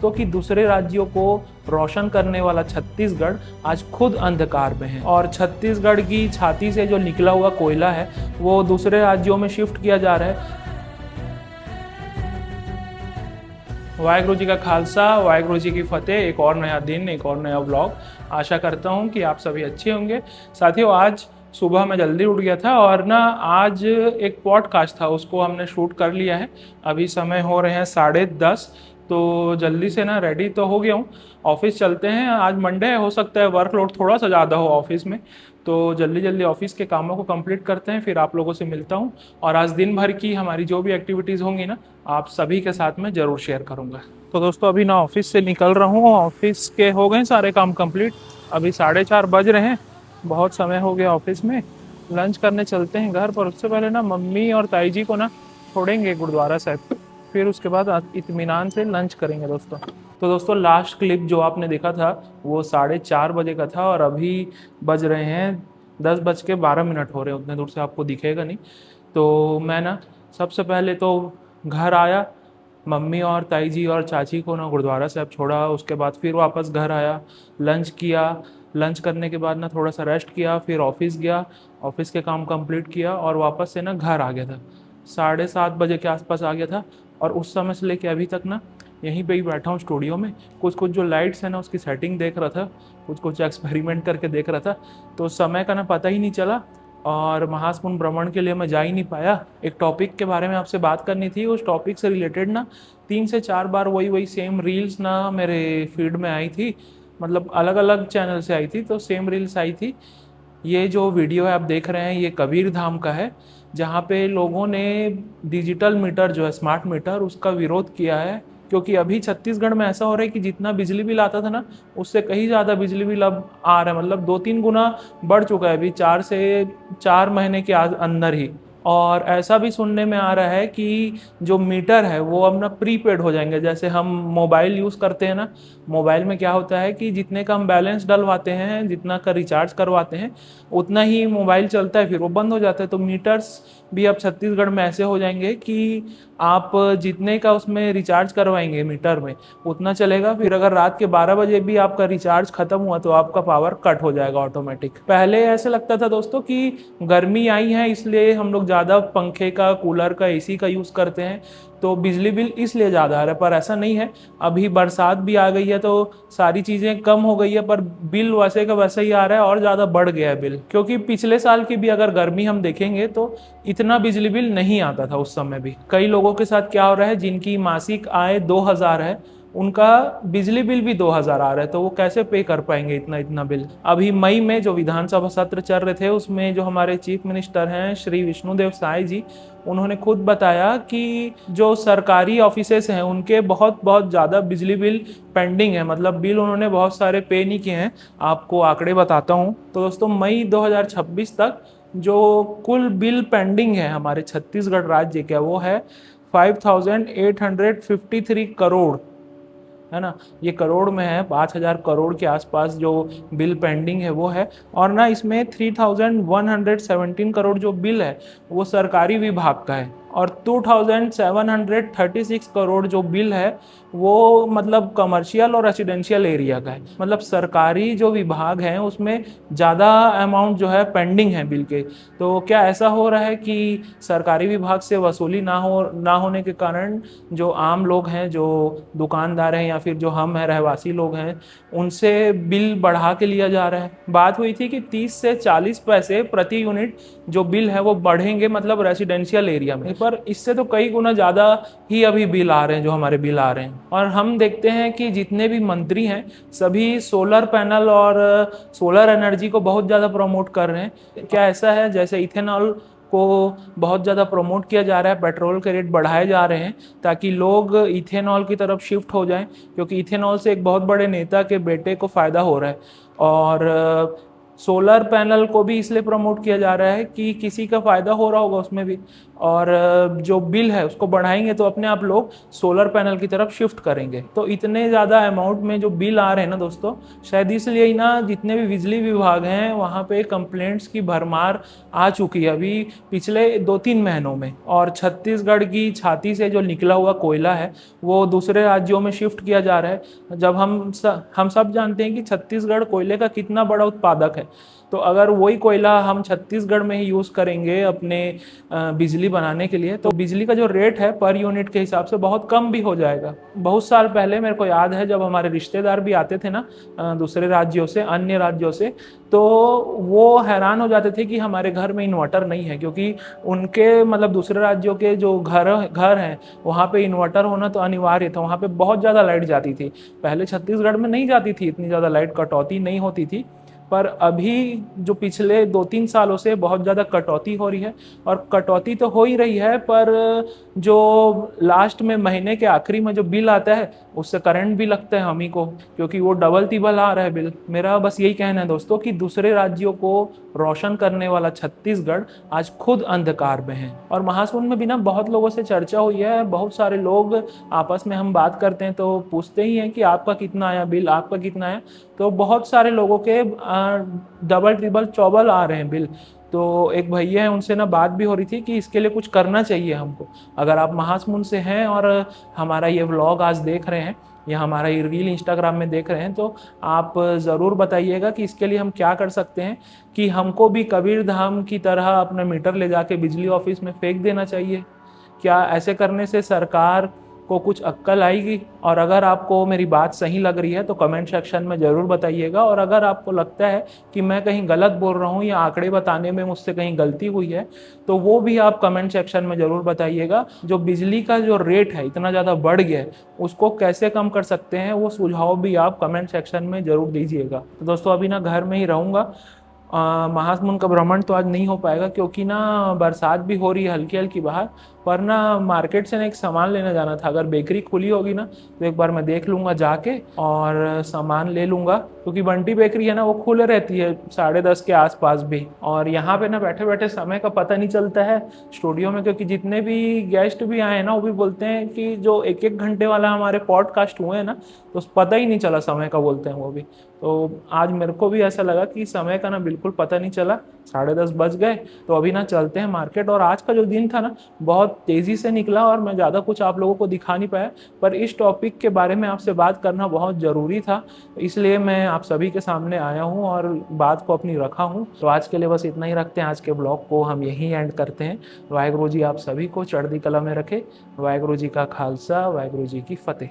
तो कि दूसरे राज्यों को रोशन करने वाला छत्तीसगढ़ आज खुद अंधकार में है और छत्तीसगढ़ की छाती से जो निकला हुआ कोयला है वो दूसरे राज्यों में शिफ्ट किया जा रहा है। वाहेगुरु जी का खालसा, वाहेगुरु जी की फतेह। एक और नया दिन, एक और नया व्लॉग। आशा करता हूँ कि आप सभी अच्छे होंगे। साथियों, आज सुबह मैं जल्दी उठ गया था और ना आज एक पॉडकास्ट था, उसको हमने शूट कर लिया है। अभी समय हो रहे हैं 10:30, तो जल्दी से ना रेडी तो हो गया हूँ। ऑफिस चलते हैं, आज मंडे है, हो सकता है वर्कलोड थोड़ा सा ज़्यादा हो ऑफिस में, तो जल्दी जल्दी ऑफिस के कामों को कंप्लीट करते हैं, फिर आप लोगों से मिलता हूँ। और आज दिन भर की हमारी जो भी एक्टिविटीज़ होंगी ना, आप सभी के साथ में ज़रूर शेयर करूँगा। तो दोस्तों, अभी ना ऑफिस से निकल रहा हूँ, ऑफिस के हो गए सारे काम कंप्लीट। अभी 4:30 बज रहे हैं, बहुत समय हो गया ऑफिस में। लंच करने चलते हैं घर पर। उससे पहले ना मम्मी और ताई जी को ना छोड़ेंगे गुरुद्वारा साहब, फिर उसके बाद इत्मीनान से लंच करेंगे दोस्तों। तो दोस्तों, लास्ट क्लिप जो आपने देखा था वो 4:30 बजे का था और अभी बज रहे हैं 10:12 हो रहे हैं। उतने दूर से आपको दिखेगा नहीं। तो मैं ना सबसे पहले तो घर आया, मम्मी और ताई जी और चाची को ना गुरुद्वारा साहब छोड़ा, उसके बाद फिर वापस घर आया, लंच किया। लंच करने के बाद ना थोड़ा सा रेस्ट किया, फिर ऑफिस गया, ऑफिस के काम कंप्लीट किया और वापस से ना घर आ गया था। 7:30 बजे के आसपास आ गया था और उस समय से लेके अभी तक ना यहीं पे ही बैठा हूँ स्टूडियो में। कुछ कुछ जो लाइट्स है ना उसकी सेटिंग देख रहा था, कुछ कुछ एक्सपेरिमेंट करके देख रहा था। तो समय का ना पता ही नहीं चला और महासमुंद भ्रमण के लिए मैं जा ही नहीं पाया। एक टॉपिक के बारे में आपसे बात करनी थी, उस टॉपिक से रिलेटेड ना 3 से 4 बार वही सेम रील्स ना मेरे फीड में आई थी, मतलब अलग अलग चैनल से आई थी, तो सेम रील्स आई थी। ये जो वीडियो है आप देख रहे हैं, ये कबीर धाम का है, जहाँ पे लोगों ने डिजिटल मीटर जो है, स्मार्ट मीटर, उसका विरोध किया है। क्योंकि अभी छत्तीसगढ़ में ऐसा हो रहा है कि जितना बिजली बिल आता था ना, उससे कहीं ज़्यादा बिजली बिल अब आ रहा है, मतलब 2-3 गुना बढ़ चुका है अभी 4 से 4 महीने के अंदर ही। और ऐसा भी सुनने में आ रहा है कि जो मीटर है वो अब ना प्रीपेड हो जाएंगे। जैसे हम मोबाइल यूज़ करते हैं ना, मोबाइल में क्या होता है कि जितने का हम बैलेंस डलवाते हैं, जितना का रिचार्ज करवाते हैं, उतना ही मोबाइल चलता है, फिर वो बंद हो जाता है। तो मीटर्स भी अब छत्तीसगढ़ में ऐसे हो जाएंगे कि आप जितने का उसमें रिचार्ज करवाएंगे मीटर में, उतना चलेगा। फिर अगर रात के 12 बजे भी आपका रिचार्ज खत्म हुआ तो आपका पावर कट हो जाएगा ऑटोमेटिक। पहले ऐसे लगता था दोस्तों कि गर्मी आई है इसलिए हम लोग ज़्यादा पंखे का, कूलर का, एसी का यूज़ करते हैं, तो बिजली बिल इसलिए ज़्यादा आ रहा है, पर ऐसा नहीं है। अभी बरसात भी आ गई है तो सारी चीज़ें कम हो गई है, पर बिल वैसे का वैसे ही आ रहा है और ज़्यादा बढ़ गया है बिल। क्योंकि पिछले साल की भी अगर गर्मी हम देखेंगे तो इतना बिजली बिल नहीं आता था उस समय भी। कई लोगों के साथ क्या हो रहा है, जिनकी मासिक आय 2,000 है, उनका बिजली बिल भी 2,000 आ रहा है, तो वो कैसे पे कर पाएंगे इतना इतना बिल। अभी मई में जो विधानसभा सत्र चल रहे थे, उसमें जो हमारे चीफ मिनिस्टर हैं श्री विष्णुदेव साय जी, उन्होंने खुद बताया कि जो सरकारी ऑफिसेस हैं उनके बहुत बहुत ज़्यादा बिजली बिल पेंडिंग है, मतलब बिल उन्होंने बहुत सारे पे नहीं किए हैं। आपको आंकड़े बताता हूँ। तो दोस्तों, मई 2026 तक जो कुल बिल पेंडिंग है हमारे छत्तीसगढ़ राज्य का, वो है 5,853 करोड़, है ना। ये करोड़ में है, 5,000 करोड़ के आसपास जो बिल पेंडिंग है वो है। और ना इसमें 3,117 करोड़ जो बिल है वो सरकारी विभाग का है, और 2,736 करोड़ जो बिल है वो मतलब कमर्शियल और रेसिडेंशियल एरिया का है। मतलब सरकारी जो विभाग हैं उसमें ज़्यादा अमाउंट जो है पेंडिंग है बिल के। तो क्या ऐसा हो रहा है कि सरकारी विभाग से वसूली ना होने के कारण जो आम लोग हैं, जो दुकानदार हैं, या फिर जो हम हैं रहवासी लोग हैं, उनसे बिल बढ़ा के लिया जा रहा है। बात हुई थी कि 30 से 40 पैसे प्रति यूनिट जो बिल है वो बढ़ेंगे, मतलब रेसिडेंशियल एरिया में, पर इससे तो कई गुना ज़्यादा ही अभी बिल आ रहे हैं, जो हमारे बिल आ रहे हैं। और हम देखते हैं कि जितने भी मंत्री हैं सभी सोलर पैनल और सोलर एनर्जी को बहुत ज़्यादा प्रमोट कर रहे हैं। क्या ऐसा है जैसे इथेनॉल को बहुत ज़्यादा प्रमोट किया जा रहा है, पेट्रोल के रेट बढ़ाए जा रहे हैं ताकि लोग इथेनॉल की तरफ शिफ्ट हो जाएं, क्योंकि इथेनॉल से एक बहुत बड़े नेता के बेटे को फ़ायदा हो रहा है। और सोलर पैनल को भी इसलिए प्रमोट किया जा रहा है कि किसी का फ़ायदा हो रहा होगा उसमें भी, और जो बिल है उसको बढ़ाएंगे तो अपने आप लोग सोलर पैनल की तरफ शिफ्ट करेंगे। तो इतने ज़्यादा अमाउंट में जो बिल आ रहे हैं ना दोस्तों, शायद इसलिए ही ना जितने भी बिजली विभाग हैं वहाँ पे कंप्लेंट्स की भरमार आ चुकी है अभी पिछले 2-3 महीनों में। और छत्तीसगढ़ की छाती से जो निकला हुआ कोयला है वो दूसरे राज्यों में शिफ्ट किया जा रहा है, जब हम सब जानते हैं कि छत्तीसगढ़ कोयले का कितना बड़ा उत्पादक है। तो अगर वही कोयला हम छत्तीसगढ़ में ही यूज़ करेंगे अपने बिजली बनाने के लिए, तो बिजली का जो रेट है पर यूनिट के हिसाब से बहुत कम भी हो जाएगा। बहुत साल पहले मेरे को याद है जब हमारे रिश्तेदार भी आते थे ना दूसरे राज्यों से, अन्य राज्यों से, तो वो हैरान हो जाते थे कि हमारे घर में इन्वर्टर नहीं है, क्योंकि उनके मतलब दूसरे राज्यों के जो घर हैं वहाँ पे इन्वर्टर होना तो अनिवार्य था। वहाँ पे बहुत ज़्यादा लाइट जाती थी, पहले छत्तीसगढ़ में नहीं जाती थी, इतनी ज़्यादा लाइट कटौती नहीं होती थी, पर अभी जो पिछले 2-3 सालों से बहुत ज़्यादा कटौती हो रही है। और कटौती तो हो ही रही है, पर जो लास्ट में महीने के आखिरी में जो बिल आता है उससे करंट भी लगता है हम ही को, क्योंकि वो डबल तिबल आ रहा है बिल। मेरा बस यही कहना है दोस्तों कि दूसरे राज्यों को रोशन करने वाला छत्तीसगढ़ आज खुद अंधकार में है। और महासमुंद में भी ना बहुत लोगों से चर्चा हुई है, बहुत सारे लोग आपस में हम बात करते हैं तो पूछते ही हैं कि आपका कितना आया बिल, आपका कितना आया। तो बहुत सारे लोगों के डबल ट्रिबल चौबल आ रहे हैं बिल। तो एक भैया है, उनसे ना बात भी हो रही थी कि इसके लिए कुछ करना चाहिए हमको। अगर आप महासमुंद से हैं और हमारा ये व्लॉग आज देख रहे हैं या हमारा ये रील इंस्टाग्राम में देख रहे हैं, तो आप ज़रूर बताइएगा कि इसके लिए हम क्या कर सकते हैं, कि हमको भी कबीर धाम की तरह अपना मीटर ले जाके बिजली ऑफिस में फेंक देना चाहिए। क्या ऐसे करने से सरकार को कुछ अक्ल आएगी? और अगर आपको मेरी बात सही लग रही है तो कमेंट सेक्शन में ज़रूर बताइएगा। और अगर आपको लगता है कि मैं कहीं गलत बोल रहा हूँ या आंकड़े बताने में मुझसे कहीं गलती हुई है, तो वो भी आप कमेंट सेक्शन में ज़रूर बताइएगा। जो बिजली का जो रेट है इतना ज़्यादा बढ़ गया है, उसको कैसे कम कर सकते हैं, वो सुझाव भी आप कमेंट सेक्शन में ज़रूर दीजिएगा। तो दोस्तों अभी ना घर में ही रहूँगा, महासमुंद का भ्रमण तो आज नहीं हो पाएगा क्योंकि ना बरसात भी हो रही है हल्की हल्की बाहर। पर ना मार्केट से ना एक सामान लेने जाना था, अगर बेकरी खुली होगी ना तो एक बार मैं देख लूँगा जाके और सामान ले लूँगा, क्योंकि बंटी बेकरी है ना वो खुले रहती है 10:30 के आसपास भी। और यहाँ पे ना बैठे बैठे समय का पता नहीं चलता है स्टूडियो में, क्योंकि जितने भी गेस्ट भी आए हैं ना वो भी बोलते हैं कि जो 1-1 घंटे वाला हमारे पॉडकास्ट हुए हैं ना तो पता ही नहीं चला समय का, बोलते हैं वो भी। तो आज मेरे को भी ऐसा लगा कि समय का ना बिल्कुल पता नहीं चला, 10:30 बज गए। तो अभी ना चलते हैं मार्केट। और आज का जो दिन था ना बहुत तेज़ी से निकला और मैं ज़्यादा कुछ आप लोगों को दिखा नहीं पाया, पर इस टॉपिक के बारे में आपसे बात करना बहुत ज़रूरी था, इसलिए मैं आप सभी के सामने आया हूँ और बात को अपनी रखा हूँ। तो आज के लिए बस इतना ही रखते हैं, आज के ब्लॉग को हम यहीं एंड करते हैं। वाहिगुरु जी आप सभी को चढ़दी कला में रखे। वाहिगुरु जी का खालसा, वाहिगुरु जी की फतेह।